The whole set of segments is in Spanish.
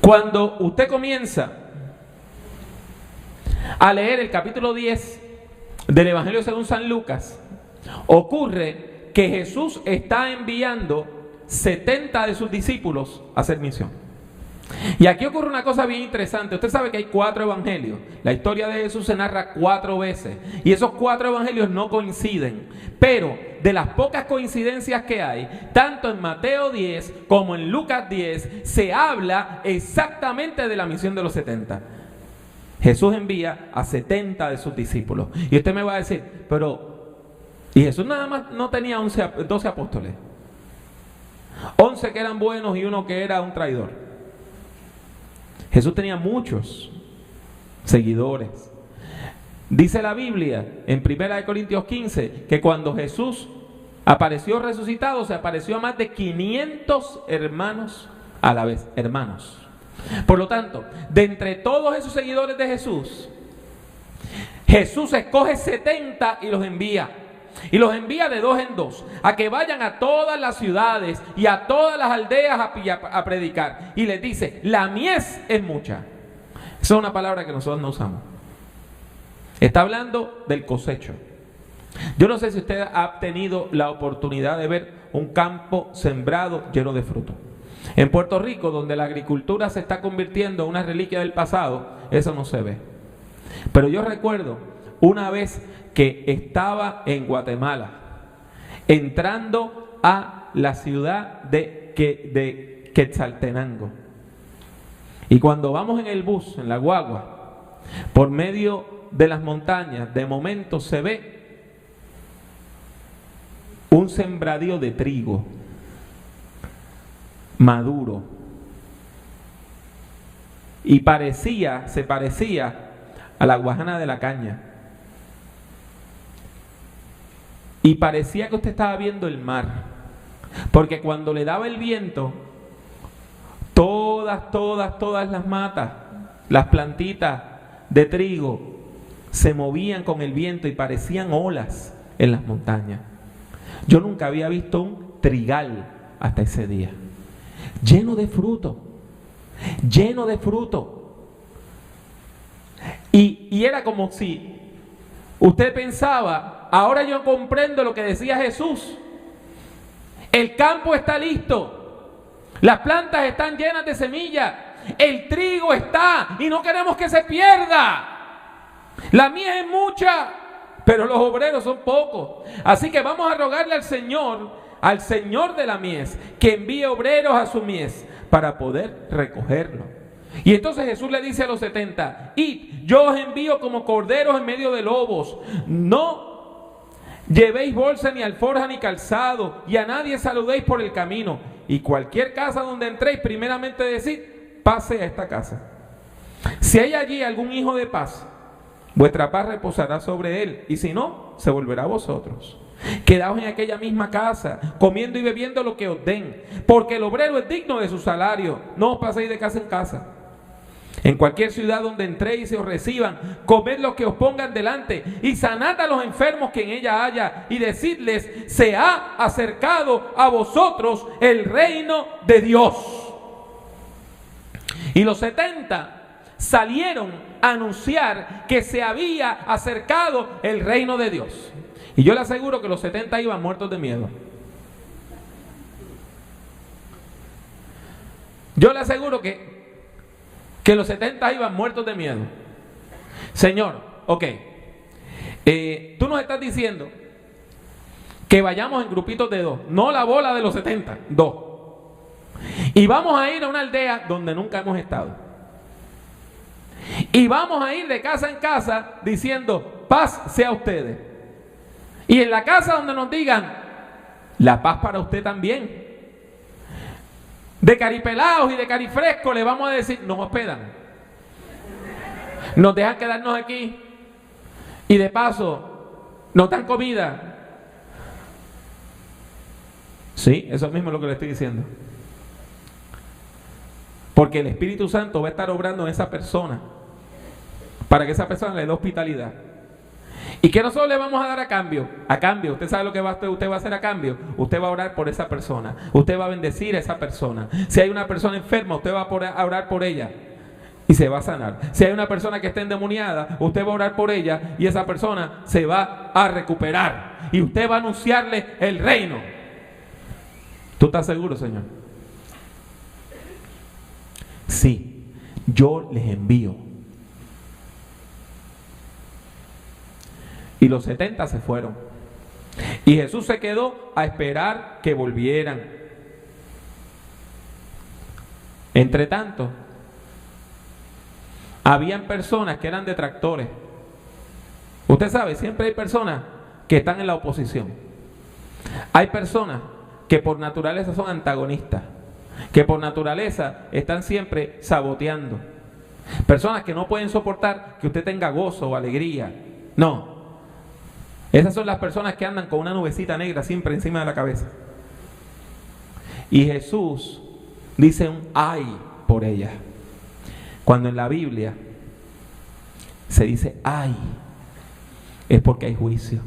Cuando usted comienza a leer el capítulo 10 del Evangelio según San Lucas, ocurre que Jesús está enviando 70 de sus discípulos a hacer misión. Y aquí ocurre una cosa bien interesante. Usted sabe que hay 4 evangelios. La historia de Jesús se narra 4 veces. Y esos 4 evangelios no coinciden. Pero de las pocas coincidencias que hay, tanto en Mateo 10 como en Lucas 10, se habla exactamente de la misión de los 70. Jesús envía a 70 de sus discípulos. Y usted me va a decir, pero ¿y Jesús nada más no tenía 12 apóstoles? 11 que eran buenos y uno que era un traidor. Jesús tenía muchos seguidores. Dice la Biblia en 1 Corintios 15 que cuando Jesús apareció resucitado, se apareció a más de 500 hermanos a la vez. Hermanos. Por lo tanto, de entre todos esos seguidores de Jesús, Jesús escoge 70 y los envía. Y los envía de 2 en 2 a que vayan a todas las ciudades y a todas las aldeas a predicar. Y les dice, la mies es mucha. Esa es una palabra que nosotros no usamos. Está hablando del cosecho. Yo no sé si usted ha tenido la oportunidad de ver un campo sembrado lleno de fruto. En Puerto Rico, donde la agricultura se está convirtiendo en una reliquia del pasado, eso no se ve. Pero yo recuerdo una vez que estaba en Guatemala, entrando a la ciudad de Quetzaltenango. Y cuando vamos en el bus, en la guagua, por medio de las montañas, de momento se ve un sembradío de trigo maduro. Y se parecía a la Guajana de la Caña. Y parecía que usted estaba viendo el mar. Porque cuando le daba el viento, todas las matas, las plantitas de trigo, se movían con el viento y parecían olas en las montañas. Yo nunca había visto un trigal hasta ese día. Lleno de fruto. Lleno de fruto. Y era como si usted pensaba, ahora yo comprendo lo que decía Jesús. El campo está listo. Las plantas están llenas de semillas. El trigo está y no queremos que se pierda. La mies es mucha, pero los obreros son pocos. Así que vamos a rogarle al Señor de la mies, que envíe obreros a su mies para poder recogerlo. Y entonces Jesús le dice a los 70, id, yo os envío como corderos en medio de lobos. No llevéis bolsa, ni alforja, ni calzado, y a nadie saludéis por el camino. Y cualquier casa donde entréis, primeramente decid, pase a esta casa. Si hay allí algún hijo de paz, vuestra paz reposará sobre él, y si no, se volverá a vosotros. Quedaos en aquella misma casa, comiendo y bebiendo lo que os den, porque el obrero es digno de su salario. No os paséis de casa en casa. En cualquier ciudad donde entréis y os reciban, comed lo que os pongan delante, y sanad a los enfermos que en ella haya, y decidles, se ha acercado a vosotros el reino de Dios. Y los 70 salieron a anunciar que se había acercado el reino de Dios. Y yo le aseguro que los 70 iban muertos de miedo. Yo le aseguro que los 70 iban muertos de miedo. Señor, ok, tú nos estás diciendo que vayamos en grupitos de 2, no la bola de los 70, 2. Y vamos a ir a una aldea donde nunca hemos estado. Y vamos a ir de casa en casa diciendo, paz sea a ustedes. Y en la casa donde nos digan, la paz para usted también. De caripelados y de carifresco le vamos a decir, nos hospedan. Nos dejan quedarnos aquí. Y de paso, nos dan comida. Sí, eso mismo es lo que le estoy diciendo. Porque el Espíritu Santo va a estar obrando en esa persona, para que esa persona le dé hospitalidad. ¿Y qué nosotros le vamos a dar a cambio? A cambio, usted sabe lo que usted va a hacer a cambio. Usted va a orar por esa persona. Usted va a bendecir a esa persona. Si hay una persona enferma, usted va a orar por ella y se va a sanar. Si hay una persona que está endemoniada, usted va a orar por ella y esa persona se va a recuperar. Y usted va a anunciarle el reino. ¿Tú estás seguro, Señor? Sí, yo les envío. Y los 70 se fueron. Y Jesús se quedó a esperar que volvieran. Entre tanto, habían personas que eran detractores. Usted sabe, siempre hay personas que están en la oposición. Hay personas que por naturaleza son antagonistas, que por naturaleza están siempre saboteando. Personas que no pueden soportar que usted tenga gozo o alegría. No. Esas son las personas que andan con una nubecita negra siempre encima de la cabeza. Y Jesús dice un ay por ellas. Cuando en la Biblia se dice ay, es porque hay juicio.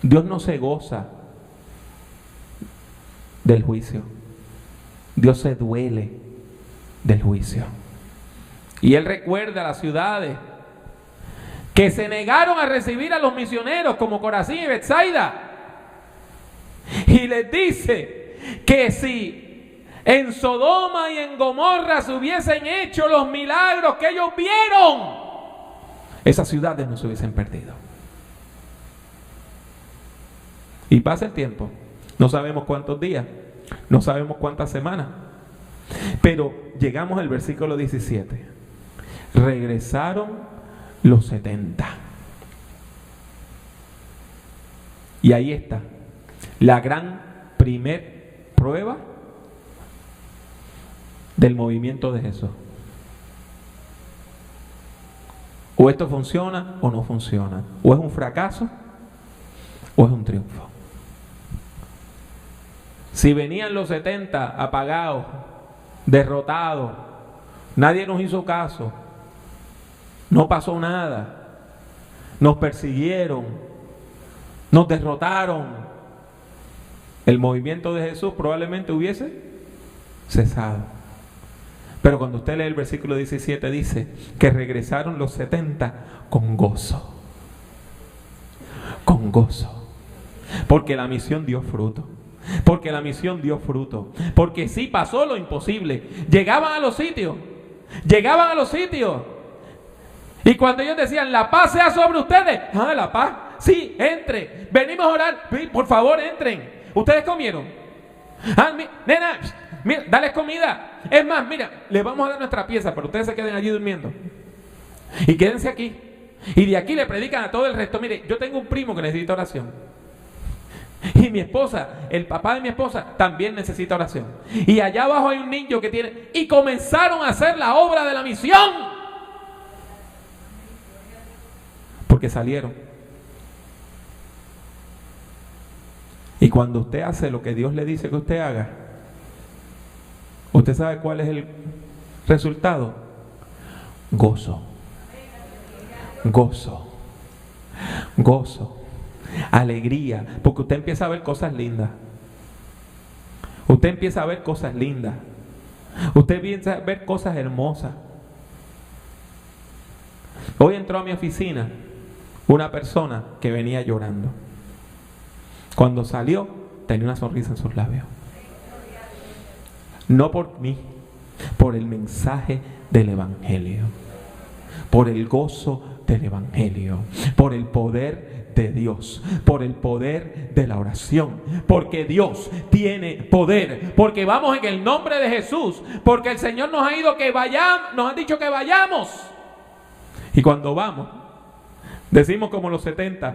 Dios no se goza del juicio. Dios se duele del juicio. Y Él recuerda a las ciudades que se negaron a recibir a los misioneros como Corazín y Betsaida. Y les dice que si en Sodoma y en Gomorra se hubiesen hecho los milagros que ellos vieron, esas ciudades no se hubiesen perdido. Y pasa el tiempo. No sabemos cuántos días, no sabemos cuántas semanas. Pero llegamos al versículo 17. Regresaron los 70. Y ahí está la gran primer prueba del movimiento de Jesús. O esto funciona o no funciona. O es un fracaso o es un triunfo. Si venían los 70 apagados, derrotados, nadie nos hizo caso, no pasó nada, nos persiguieron, nos derrotaron, el movimiento de Jesús probablemente hubiese cesado. Pero cuando usted lee el versículo 17 dice que regresaron los 70 con gozo. Con gozo. Porque la misión dio fruto. Porque la misión dio fruto. Porque sí pasó lo imposible. Llegaban a los sitios. Llegaban a los sitios. Y cuando ellos decían, la paz sea sobre ustedes. Ah, la paz. Sí, entre. Venimos a orar. Por favor, entren. ¿Ustedes comieron? Ah, nena, mira, dale comida. Es más, mira, les vamos a dar nuestra pieza, pero ustedes se queden allí durmiendo. Y quédense aquí. Y de aquí le predican a todo el resto. Mire, yo tengo un primo que necesita oración. Y mi esposa, el papá de mi esposa, también necesita oración. Y allá abajo hay un niño que tiene... Y comenzaron a hacer la obra de la misión. Porque salieron. Y cuando usted hace lo que Dios le dice que usted haga, ¿usted sabe cuál es el resultado? Gozo. Gozo. Gozo. Alegría. Porque usted empieza a ver cosas lindas. Usted empieza a ver cosas lindas. Usted empieza a ver cosas hermosas. Hoy entró a mi oficina una persona que venía llorando. Cuando salió, tenía una sonrisa en sus labios. No por mí, por el mensaje del Evangelio, por el gozo del Evangelio, por el poder de Dios, por el poder de la oración, porque Dios tiene poder, porque vamos en el nombre de Jesús, porque el Señor nos ha ido que vayamos, nos ha dicho que vayamos. Y cuando vamos, decimos como los 70,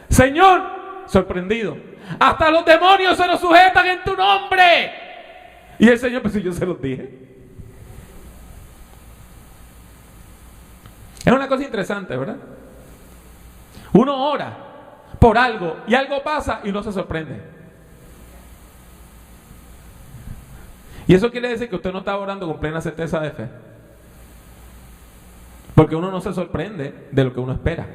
Señor, sorprendido, hasta los demonios se nos sujetan en tu nombre. Y el Señor, pues si yo se los dije. Es una cosa interesante, ¿verdad? Uno ora por algo y algo pasa y uno se sorprende. Y eso quiere decir que usted no está orando con plena certeza de fe. Porque uno no se sorprende de lo que uno espera.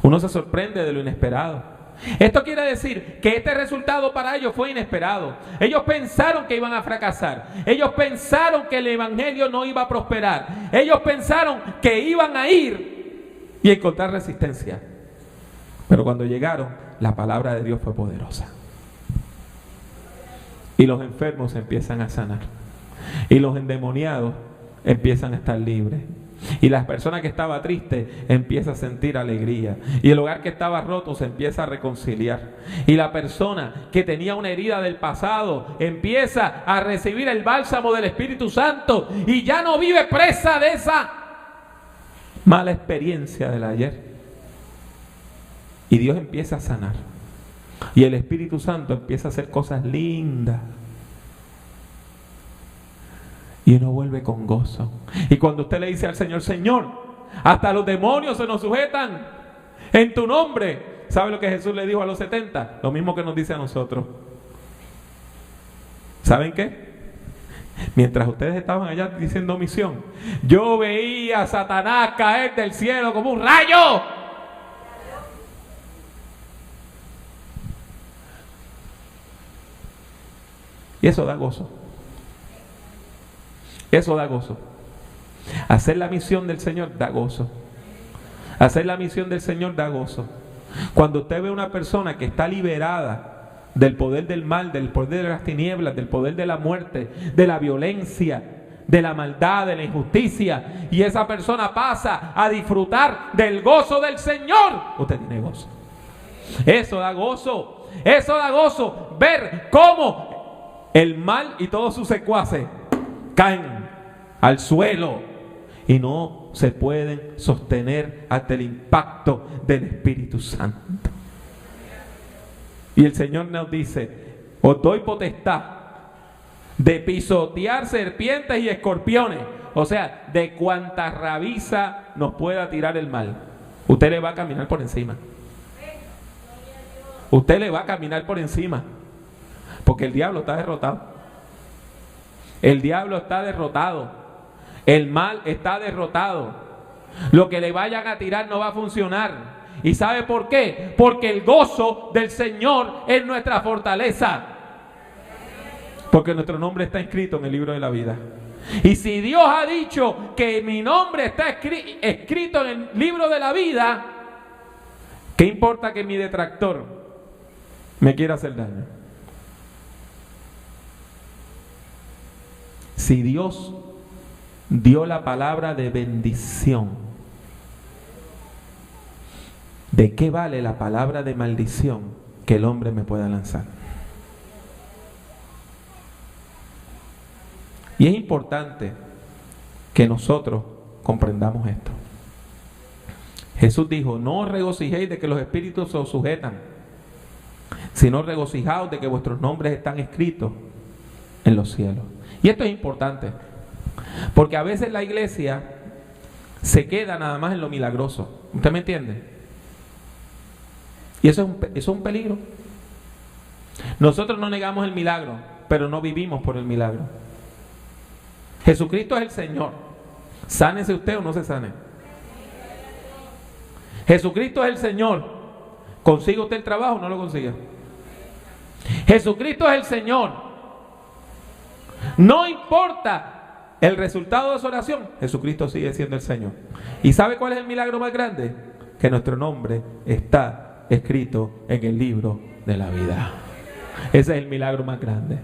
Uno se sorprende de lo inesperado. Esto quiere decir que este resultado para ellos fue inesperado. Ellos pensaron que iban a fracasar. Ellos pensaron que el evangelio no iba a prosperar. Ellos pensaron que iban a ir y encontrar resistencia. Pero cuando llegaron, la palabra de Dios fue poderosa. Y los enfermos empiezan a sanar. Y los endemoniados empiezan a estar libres. Y la persona que estaba triste empieza a sentir alegría. Y el hogar que estaba roto se empieza a reconciliar. Y la persona que tenía una herida del pasado empieza a recibir el bálsamo del Espíritu Santo. Y ya no vive presa de esa mala experiencia del ayer. Y Dios empieza a sanar. Y el Espíritu Santo empieza a hacer cosas lindas. Y uno vuelve con gozo. Y cuando usted le dice al Señor: Señor, hasta los demonios se nos sujetan en tu nombre. ¿Sabe lo que Jesús le dijo a los 70? Lo mismo que nos dice a nosotros. ¿Saben qué? Mientras ustedes estaban allá diciendo misión, yo veía a Satanás caer del cielo como un rayo. Y eso da gozo. Eso da gozo. Hacer la misión del Señor da gozo. Hacer la misión del Señor da gozo. Cuando usted ve una persona que está liberada del poder del mal, del poder de las tinieblas, del poder de la muerte, de la violencia, de la maldad, de la injusticia, y esa persona pasa a disfrutar del gozo del Señor, usted tiene gozo. Eso da gozo. Eso da gozo. Ver cómo el mal y todos sus secuaces caen al suelo y no se pueden sostener ante el impacto del Espíritu Santo. Y el Señor nos dice: os doy potestad de pisotear serpientes y escorpiones. O sea, de cuanta rabiza nos pueda tirar el mal, usted le va a caminar por encima. Usted le va a caminar por encima, porque el diablo está derrotado. El diablo está derrotado. El mal está derrotado. Lo que le vayan a tirar no va a funcionar. ¿Y sabe por qué? Porque el gozo del Señor es nuestra fortaleza. Porque nuestro nombre está escrito en el libro de la vida. Y si Dios ha dicho que mi nombre está escrito en el libro de la vida, ¿qué importa que mi detractor me quiera hacer daño? Si Dios dio la palabra de bendición, ¿de qué vale la palabra de maldición que el hombre me pueda lanzar? Y es importante que nosotros comprendamos esto. Jesús dijo: no os regocijéis de que los espíritus os sujetan, sino regocijaos de que vuestros nombres están escritos en los cielos. Y esto es importante, porque a veces la iglesia se queda nada más en lo milagroso. ¿Usted me entiende? Y eso es un peligro. Nosotros no negamos el milagro, pero no vivimos por el milagro. Jesucristo es el Señor. Sánese usted o no se sane. Jesucristo es el Señor. ¿Consigue usted el trabajo o no lo consigue? Jesucristo es el Señor. No importa el resultado de su oración, Jesucristo sigue siendo el Señor. ¿Y sabe cuál es el milagro más grande? Que nuestro nombre está escrito en el libro de la vida. Ese es el milagro más grande.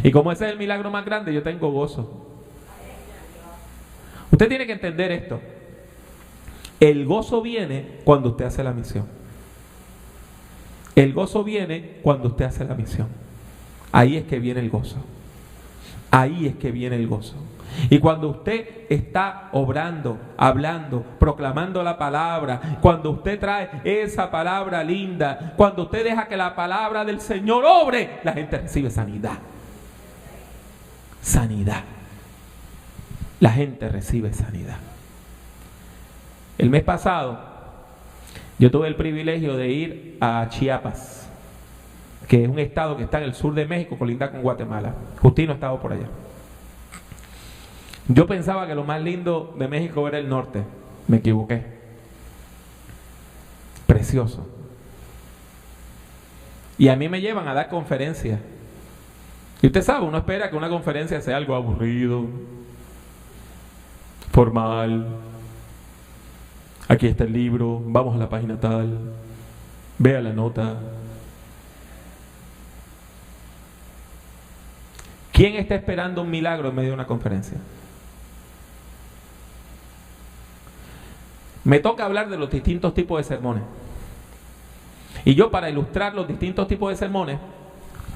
Y como ese es el milagro más grande, yo tengo gozo. Usted tiene que entender esto. El gozo viene cuando usted hace la misión. El gozo viene cuando usted hace la misión. Ahí es que viene el gozo. Ahí es que viene el gozo. Y cuando usted está obrando, hablando, proclamando la palabra, cuando usted trae esa palabra linda, cuando usted deja que la palabra del Señor obre, la gente recibe sanidad. Sanidad. La gente recibe sanidad. El mes pasado, yo tuve el privilegio de ir a Chiapas, que es un estado que está en el sur de México, colinda con Guatemala. Justino ha estado por allá. Yo pensaba que lo más lindo de México era el norte. Me equivoqué. Precioso. Y a mí me llevan a dar conferencias. Y usted sabe, uno espera que una conferencia sea algo aburrido, formal. Aquí está el libro, vamos a la página tal, vea la nota. ¿Quién está esperando un milagro en medio de una conferencia? Me toca hablar de los distintos tipos de sermones. Y yo, para ilustrar los distintos tipos de sermones,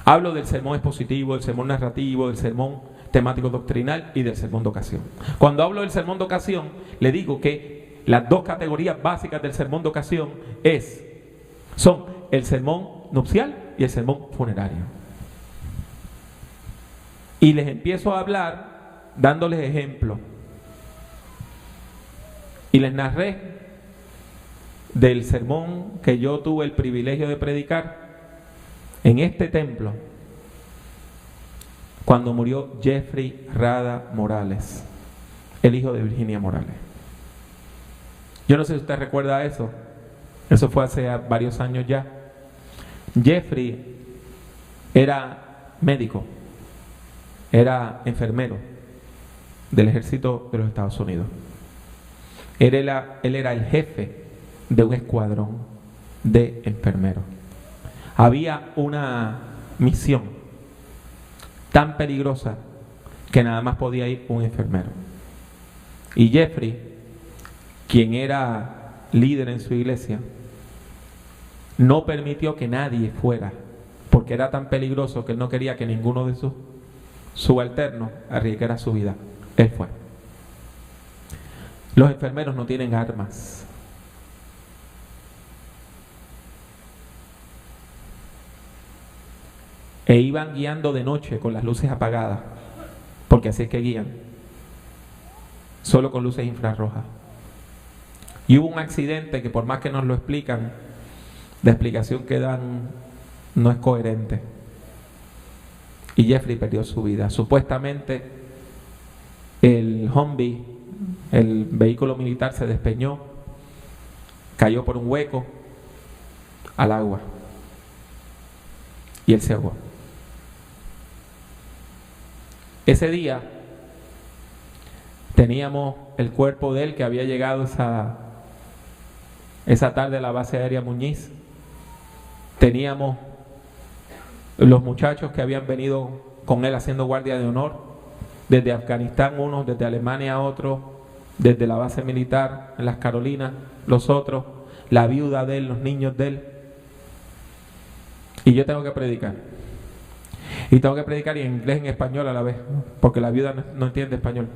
hablo del sermón expositivo, del sermón narrativo, del sermón temático doctrinal y del sermón de ocasión. Cuando hablo del sermón de ocasión, le digo que las dos categorías básicas del sermón de ocasión son el sermón nupcial y el sermón funerario. Y les empiezo a hablar dándoles ejemplos. Y les narré del sermón que yo tuve el privilegio de predicar en este templo cuando murió Jeffrey Rada Morales, el hijo de Virginia Morales. Yo no sé si usted recuerda eso. Eso fue hace varios años ya. Jeffrey era médico, era enfermero del ejército de los Estados Unidos. Él era el jefe de un escuadrón de enfermeros. Había una misión tan peligrosa que nada más podía ir un enfermero. Y Jeffrey, quien era líder en su iglesia, no permitió que nadie fuera, porque era tan peligroso que él no quería que ninguno de sus subalternos arriesgara su vida. Él fue. Los enfermeros no tienen armas. E iban guiando de noche con las luces apagadas, porque así es que guían, solo con luces infrarrojas. Y hubo un accidente que, por más que nos lo explican, la explicación que dan no es coherente. Y Jeffrey perdió su vida. Supuestamente el Humvee, el vehículo militar, se despeñó, cayó por un hueco al agua y él se ahogó. Ese día teníamos el cuerpo de él, que había llegado esa tarde a la base aérea Muñiz. Teníamos los muchachos que habían venido con él haciendo guardia de honor, desde Afganistán unos, desde Alemania otros, desde la base militar en las Carolinas los otros, la viuda de él, los niños de él. Y yo tengo que predicar. Y tengo que predicar en inglés y en español a la vez, porque la viuda no entiende español.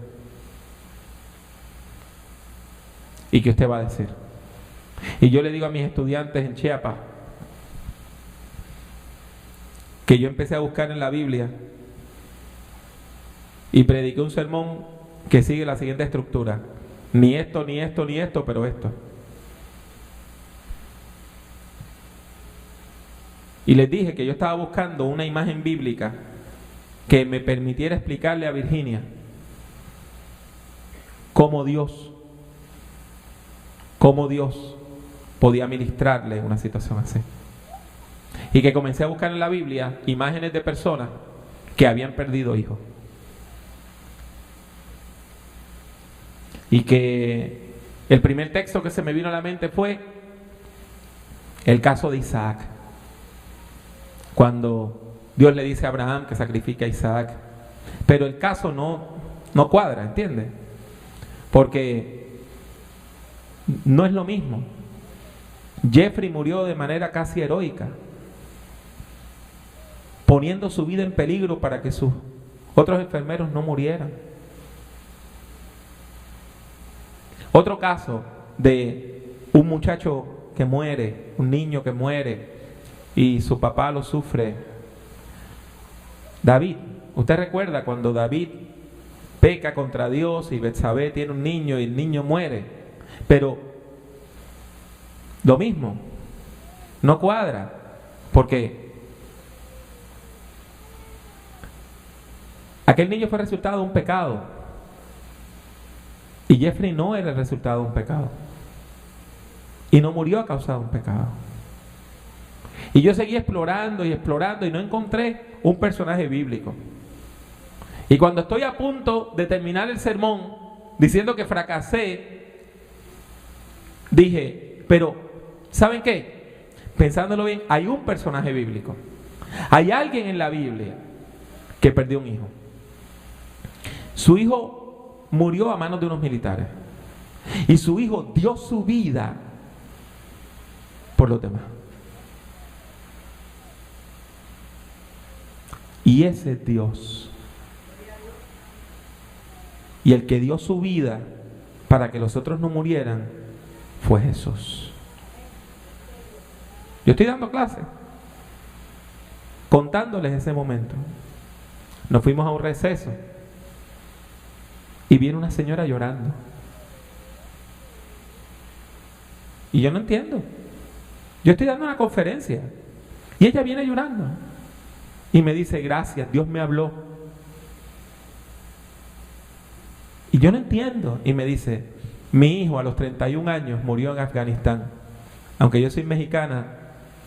¿Y qué usted va a decir? Y yo le digo a mis estudiantes en Chiapas que yo empecé a buscar en la Biblia y prediqué un sermón que sigue la siguiente estructura: ni esto, ni esto, ni esto, pero esto. Y les dije que yo estaba buscando una imagen bíblica que me permitiera explicarle a Virginia cómo Dios podía ministrarle en una situación así. Y que comencé a buscar en la Biblia imágenes de personas que habían perdido hijos. Y que el primer texto que se me vino a la mente fue el caso de Isaac. Cuando Dios le dice a Abraham que sacrifique a Isaac. Pero el caso no cuadra, ¿entiende? Porque no es lo mismo. Jeffrey murió de manera casi heroica, poniendo su vida en peligro para que sus otros enfermeros no murieran. Otro caso de un muchacho que muere, un niño que muere y su papá lo sufre. David, usted recuerda cuando David peca contra Dios y Betsabé tiene un niño y el niño muere, pero lo mismo, no cuadra, porque aquel niño fue resultado de un pecado y Jeffrey no era el resultado de un pecado. y no murió a causa de un pecado. Y yo seguí explorando y explorando y no encontré un personaje bíblico. Y cuando estoy a punto de terminar el sermón diciendo que fracasé, dije, pero ¿saben qué? Pensándolo bien, hay un personaje bíblico. Hay alguien en la Biblia que perdió un hijo. Su hijo murió a manos de unos militares. Y su hijo dio su vida por los demás. Y ese es Dios. Y el que dio su vida para que los otros no murieran fue Jesús. Yo estoy dando clase, contándoles ese momento. Nos fuimos a un receso y viene una señora llorando. Y yo no entiendo. Yo estoy dando una conferencia y ella viene llorando y me dice, gracias, Dios me habló. Y yo no entiendo. Y me dice, mi hijo a los 31 años murió en Afganistán. Aunque yo soy mexicana,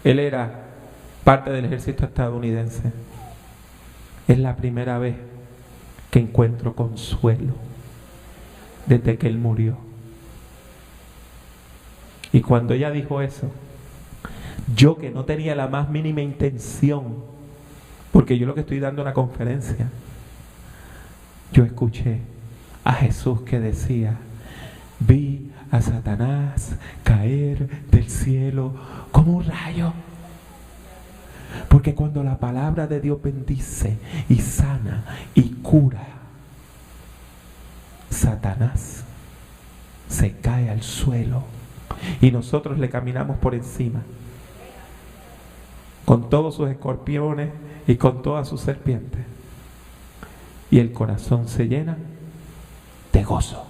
él era parte del ejército estadounidense. Es la primera vez que encuentro consuelo desde que él murió. Y cuando ella dijo eso, yo que no tenía la más mínima intención, porque yo lo que estoy dando una conferencia, yo escuché a Jesús que decía, vi a Satanás caer del cielo como un rayo. Porque cuando la palabra de Dios bendice y sana y cura, Satanás se cae al suelo y nosotros le caminamos por encima con todos sus escorpiones y con todas sus serpientes, y el corazón se llena de gozo.